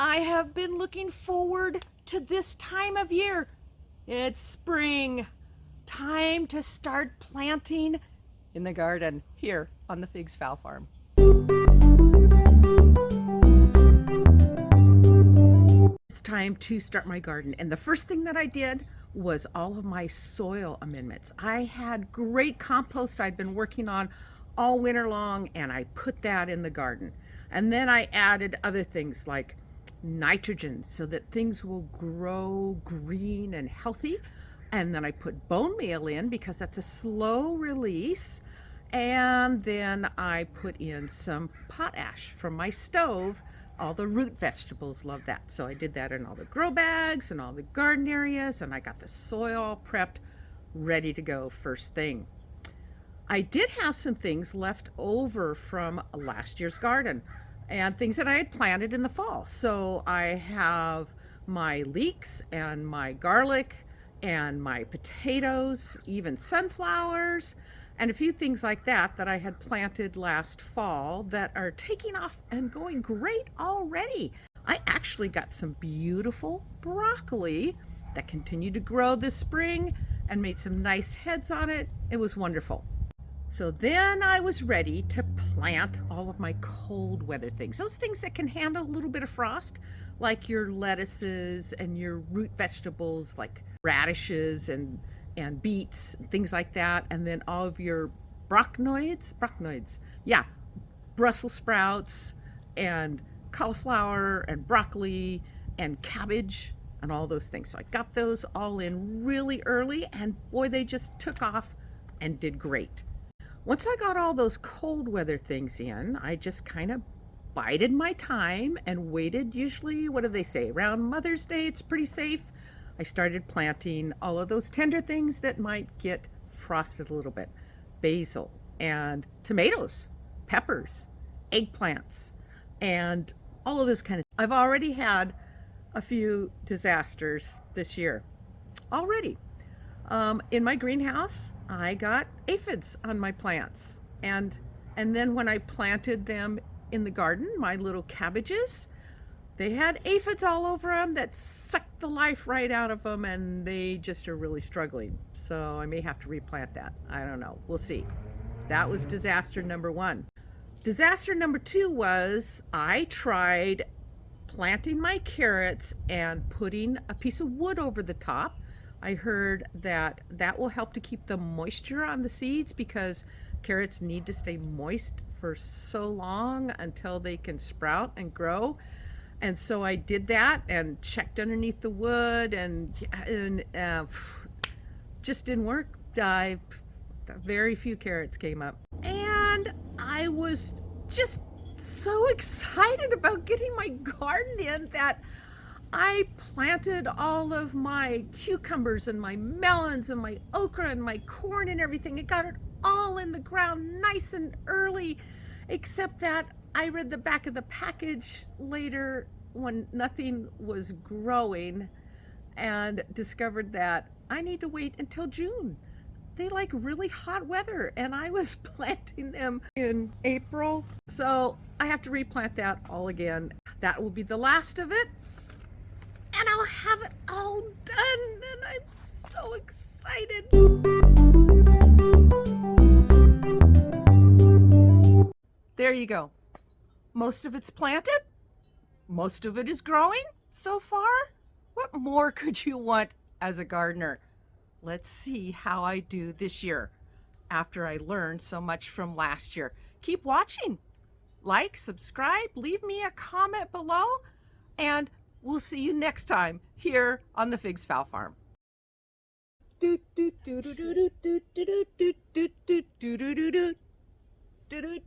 I have been looking forward to this time of year. It's spring. Time to start planting in the garden here on the Figs Fowl Farm. It's time to start my garden, and the first thing that I did was all of my soil amendments. I had great compost I'd been working on all winter long, and I put that in the garden. And then I added other things like nitrogen so that things will grow green and healthy. And then I put bone meal in because that's a slow release. And then I put in some potash from my stove. All the root vegetables love that. So I did that in all the grow bags and all the garden areas, and I got the soil all prepped, ready to go first thing. I did have some things left over from last year's garden and things that I had planted in the fall. So I have my leeks and my garlic and my potatoes, even sunflowers, and a few things like that that I had planted last fall that are taking off and going great already. I actually got some beautiful broccoli that continued to grow this spring and made some nice heads on it. It was wonderful. So then I was ready to plant all of my cold weather things, those things that can handle a little bit of frost, like your lettuces and your root vegetables like radishes and beets, and things like that. And then all of your brocconoids, yeah, Brussels sprouts and cauliflower and broccoli and cabbage and all those things. So I got those all in really early, and boy, they just took off and did great. Once I got all those cold weather things in, I just kind of bided my time and waited. Usually, what do they say? Around Mother's Day, it's pretty safe. I started planting all of those tender things that might get frosted a little bit. Basil and tomatoes, peppers, eggplants, and all of this kind of. I've already had a few disasters this year. Already. In my greenhouse, I got aphids on my plants. And then when I planted them in the garden, my little cabbages, they had aphids all over them that sucked the life right out of them, and they just are really struggling. So I may have to replant that. I don't know. We'll see. That was disaster number one. Disaster number two was I tried planting my carrots and putting a piece of wood over the top. I heard that that will help to keep the moisture on the seeds because carrots need to stay moist for so long until they can sprout and grow. And so I did that and checked underneath the wood, and just didn't work. Very few carrots came up. And I was just so excited about getting my garden in that I planted all of my cucumbers and my melons and my okra and my corn and everything. It got it all in the ground nice and early, except that I read the back of the package later when nothing was growing and discovered that I need to wait until June. They like really hot weather, and I was planting them in April. So I have to replant that all again. That will be the last of it. And I'll have it all done, and I'm so excited. There you go. Most of it's planted. Most of it is growing so far. What more could you want as a gardener? Let's see how I do this year after I learned so much from last year. Keep watching. Like, subscribe, leave me a comment below, and we'll see you next time here on the Figs Fowl Farm. Do do do do do do do do do do do do do do do.